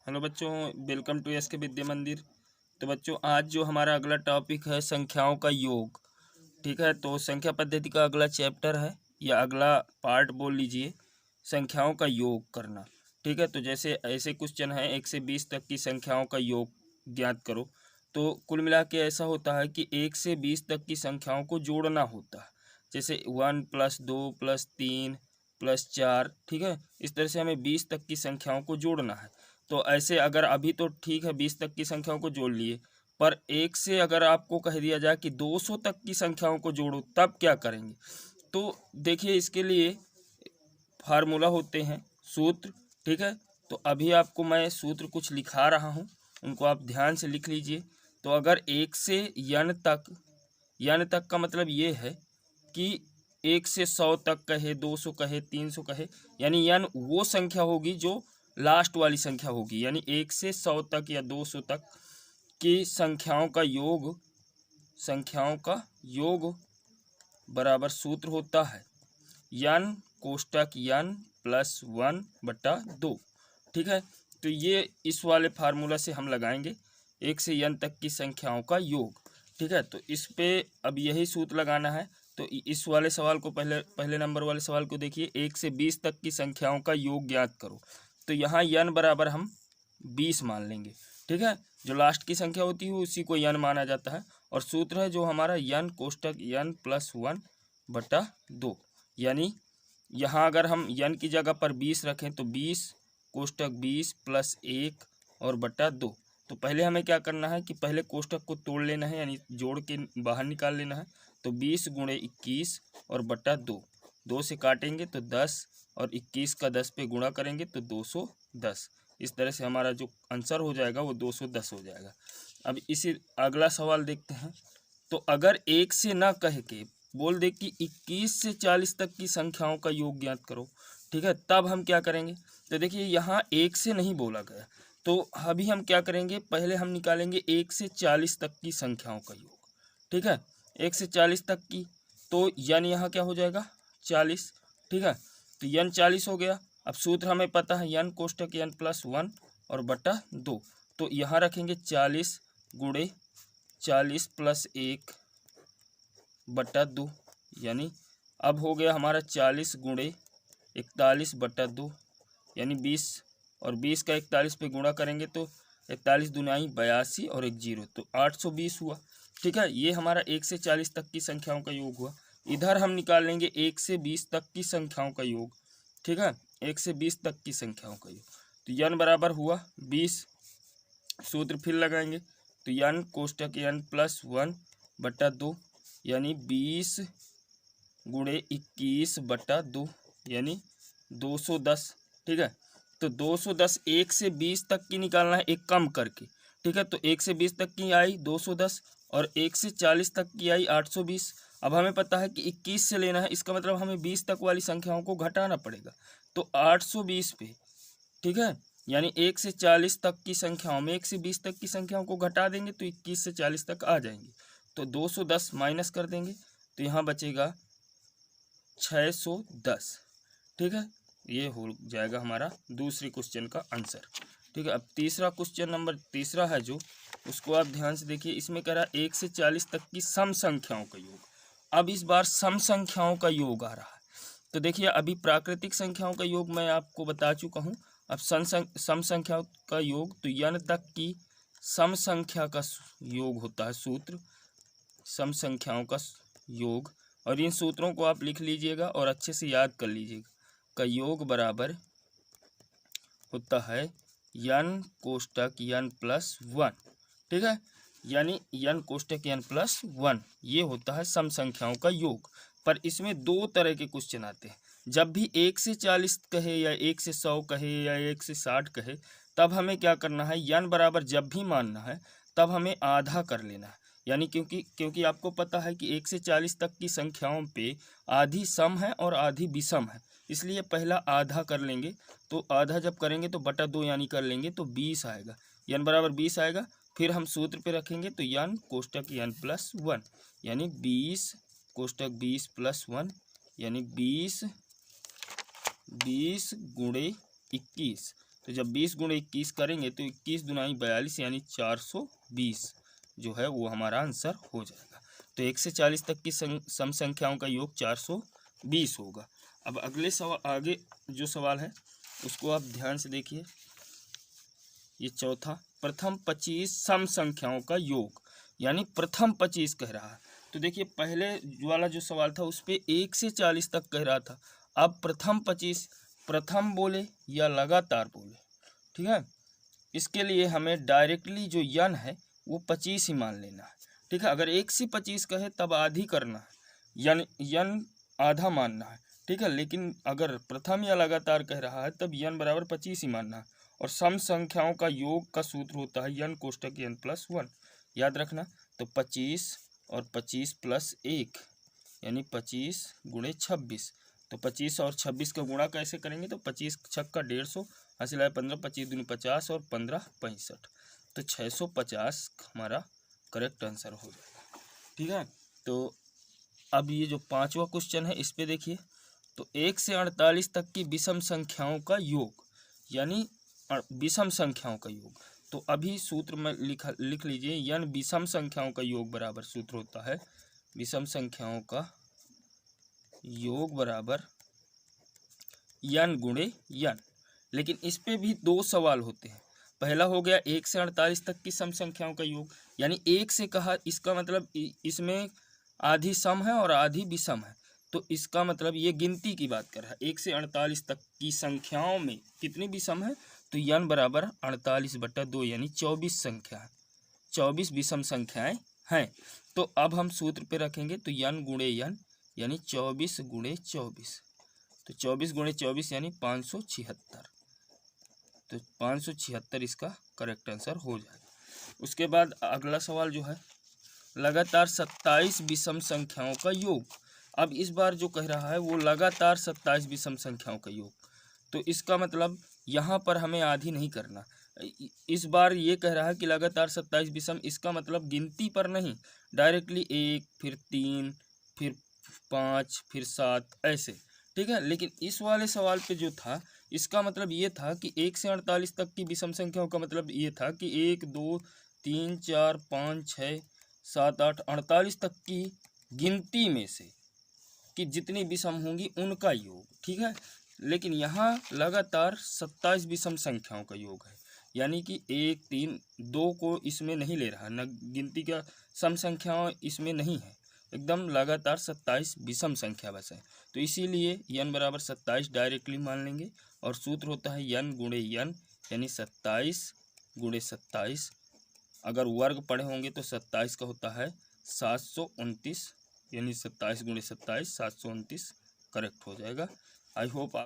Hello बच्चों, welcome to S के विद्या मंदिर। तो बच्चों, आज जो हमारा अगला टॉपिक है संख्याओं का योग। ठीक है, तो संख्या पद्धति का अगला चैप्टर है या अगला पार्ट बोल लीजिए, संख्याओं का योग करना। ठीक है, तो जैसे ऐसे क्वेश्चन है 1 से 20 तक की संख्याओं का योग ज्ञात करो। तो कुल मिला के ऐसा होता है कि 1 से 20 तक की संख्याओं को जोड़ना होता है। जैसे 1 + 2 + 3 + 4। ठीक है, इस तरह से हमें 20 तक की संख्याओं को जोड़ना है। तो ऐसे अगर अभी तो ठीक है 20 तक की संख्याओं को जोड़ लिए, पर 1 से अगर आपको कह दिया जाए कि 200 तक की संख्याओं को जोड़ो तब क्या करेंगे। तो देखिए, इसके लिए फार्मूला होते हैं, सूत्र। ठीक है, तो अभी आपको मैं सूत्र कुछ लिखा रहा हूँ, उनको आप ध्यान से लिख लीजिए। तो अगर 1 से n तक, n तक का मतलब ये है कि 1 से 100 तक कहे, 200 कहे, 300 कहे, यानी n वो संख्या होगी जो लास्ट वाली संख्या होगी। यानी 1 से 100 तक या 200 तक की संख्याओं का योग बराबर सूत्र होता है n कोष्टक n + 1/2। ठीक है, तो ये इस वाले फार्मूला से हम लगाएंगे 1 से n तक की संख्याओं का योग। ठीक है, तो इस पे अब यही सूत्र लगाना है। तो इस वाले सवाल को पहले नंबर वाले सवाल को देखिए, 1 से 20 तक की संख्याओं का योग ज्ञात करो। तो यहाँ n बराबर हम 20 मान लेंगे। ठीक है, जो लास्ट की संख्या होती है उसी को n माना जाता है। और सूत्र है जो हमारा n कोष्टक n + 1/2। यानी यहाँ अगर हम n की जगह पर 20 रखें तो 20 कोष्टक 20 + 1 और बटा 2। तो पहले हमें क्या करना है कि पहले कोष्टक को तोड़ लेना है, यानी जोड़ के बाहर निकाल लेना है। तो 20 × 21 और बटा 2, 2 से काटेंगे तो 10 और 21 का 10 पे गुणा करेंगे तो 210। इस तरह से हमारा जो आंसर हो जाएगा वो 210 हो जाएगा। अब इसी अगला सवाल देखते हैं। तो अगर 1 से ना कह के बोल दे कि 21 से 40 तक की संख्याओं का योग ज्ञात करो। ठीक है, तब हम क्या करेंगे। तो देखिए, यहाँ 1 से नहीं बोला गया, तो अभी हम क्या करेंगे, पहले हम निकालेंगे 1 से 40 तक की संख्याओं का योग। ठीक है, 1 से 40 तक की, तो यानी यहाँ क्या हो जाएगा 40। ठीक है, तो n 40 हो गया। अब सूत्र हमें पता है n कोष्टक n + 1 और बटा 2। तो यहाँ रखेंगे 40 × 40 + 1 बटा 2। यानी अब हो गया हमारा 40 × 41/2, यानी 20। और 20 का 41 पे गुणा करेंगे तो 41 दूनी 82 और 1 0, तो 820 हुआ। ठीक है, ये हमारा 1 से 40 तक की संख्याओं का योग हुआ। इधर हम निकाल लेंगे 1 से 20 तक की संख्याओं का योग। ठीक है, 1 से 20 तक की संख्याओं का योग। तो n बराबर हुआ 20। सूत्र फिर लगाएंगे, तो n कोष्टक n + 1/2, यानी 20 × 21/2, यानी 210। ठीक है, तो 210 1 से 20 तक की निकालना है एक कम करके। ठीक है, तो 1 से 20 तक की आई 210 और 1 से 40 तक की आई 820। अब हमें पता है कि 21 से लेना है, इसका मतलब हमें 20 तक वाली संख्याओं को घटाना पड़ेगा। तो 820 पे, ठीक है, यानी 1 से 40 तक की संख्याओं में 1 से 20 तक की संख्याओं को घटा देंगे तो 21 से 40 तक आ जाएंगे। तो 210 माइनस कर देंगे तो यहाँ बचेगा 610। ठीक है, ये हो जाएगा हमारा दूसरी क्वेश्चन का आंसर। ठीक है, अब तीसरा क्वेश्चन नंबर तीसरा है जो, उसको आप ध्यान से देखिए। इसमें कह रहा है 1 से 40 तक की सम संख्याओं का योग। अब इस बार सम संख्याओं का योग आ रहा है। तो देखिए, अभी प्राकृतिक संख्याओं का योग मैं आपको बता चुका हूँ। अब सम संख्याओं का योग, तो n तक की सम संख्या का योग होता है सूत्र, सम संख्याओं का योग। और इन सूत्रों को आप लिख लीजिएगा और अच्छे से याद कर लीजिएगा। का योग बराबर होता है n कोष्टक n + 1। ठीक है, यानी n कोष्टक n + 1 ये होता है सम संख्याओं का योग। पर इसमें दो तरह के क्वेश्चन आते हैं। जब भी 1 से 40 कहे या 1 से 100 कहे या 1 से 60 कहे, तब हमें क्या करना है, n बराबर जब भी मानना है तब हमें आधा कर लेना है। यानी क्योंकि आपको पता है कि 1 से 40 तक की संख्याओं पे आधी सम है और आधी विषम है, इसलिए पहला आधा कर लेंगे। तो आधा जब करेंगे तो बटा 2 यानी कर लेंगे तो 20 आएगा, n बराबर 20 आएगा। फिर हम सूत्र पे रखेंगे तो n कोष्टक n + 1, यानी 20 कोष्टक 20 + 1, यानी 20 × 21। तो जब 20 गुणे 21 करेंगे तो 21 दूनी 42 यानी 420 जो है वो हमारा आंसर हो जाएगा। तो 1 से 40 तक की सम संख्याओं का योग 420 होगा। अब अगले सवाल, आगे जो सवाल है उसको आप ध्यान से देखिए। ये चौथा, प्रथम 25 सम संख्याओं का योग, यानी प्रथम 25 कह रहा है। तो देखिए पहले वाला जो सवाल था उस पे 1 से 40 तक कह रहा था, अब प्रथम 25 प्रथम बोले या लगातार बोले, ठीक है। इसके लिए हमें डायरेक्टली जो यन है वो 25 ही मान लेना है, ठीक है। अगर 1 से 25 कहे तब आधी करना है, यानी यन आधा मानना है, ठीक है। लेकिन अगर प्रथम या लगातार कह रहा है तब यन बराबर 25 ही मानना है। और सम संख्याओं का योग का सूत्र होता है यन कोष्टक यन प्लस 1, याद रखना। तो 25 और 25 प्लस 1 यानी 25 गुणे 26। तो 25 और 26 का गुणा कैसे करेंगे, तो 25 छक्का 150, हासिल आया 15, 25 दूनी 50 और 15 65। तो 650 हमारा करेक्ट आंसर हो जाएगा, ठीक है। तो अब ये जो पांचवा क्वेश्चन है इस पे देखिए। तो 1 से 48 तक की विषम संख्याओं का योग, यानी विषम संख्याओं का योग। तो अभी सूत्र में लिख लीजिए, यन विषम संख्याओं का योग बराबर सूत्र होता है विषम संख्याओं का योग बराबर यन गुणे यन। लेकिन इस पे भी दो सवाल होते हैं। पहला हो गया 1 से 48 तक की सम संख्याओं का योग, यानी 1 से कहा, इसका मतलब इसमें आधी सम है और आधी विषम है। तो इसका मतलब ये गिनती की बात कर रहा है। 1 से 48 तक की संख्याओं में कितनी विषम है, तो यन बराबर 48/2 यानी 24 संख्या है, 24 विषम संख्याएं हैं। तो अब हम सूत्र पे रखेंगे, तो यन गुणे यन यानी 24 गुणे 24। तो 24 गुणे 24 यानी 576। तो 576 इसका करेक्ट आंसर हो जाएगा। उसके बाद अगला सवाल जो है, लगातार 27 विषम संख्याओं का योग। अब इस बार जो कह रहा है वो लगातार 27 विषम संख्याओं का योग। तो इसका मतलब यहाँ पर हमें आधी नहीं करना। इस बार ये कह रहा है कि लगातार 27 विषम, इसका मतलब गिनती पर नहीं, डायरेक्टली 1 फिर 3 फिर 5 फिर 7 ऐसे, ठीक है। लेकिन इस वाले सवाल पे जो था इसका मतलब ये था कि 1 से 48 तक की विषम संख्याओं का मतलब ये था कि 1 2 3 4 5 6 7 8 48 तक की गिनती में से कि जितनी विषम होंगी उनका योग, ठीक है। लेकिन यहाँ लगातार 27 विषम संख्याओं का योग है, यानी कि 1 3 2 को इसमें नहीं ले रहा, न गिनती का सम संख्याओं इसमें नहीं है, एकदम लगातार 27 विषम संख्या बस है। तो इसीलिए यन बराबर 27 डायरेक्टली मान लेंगे। और सूत्र होता है यन गुणे यन यानी 27 गुणे 27। अगर वर्ग पढ़े होंगे तो 27 का होता है 729, यानी 27 गुणे 27 729 करेक्ट हो जाएगा। आई होप आप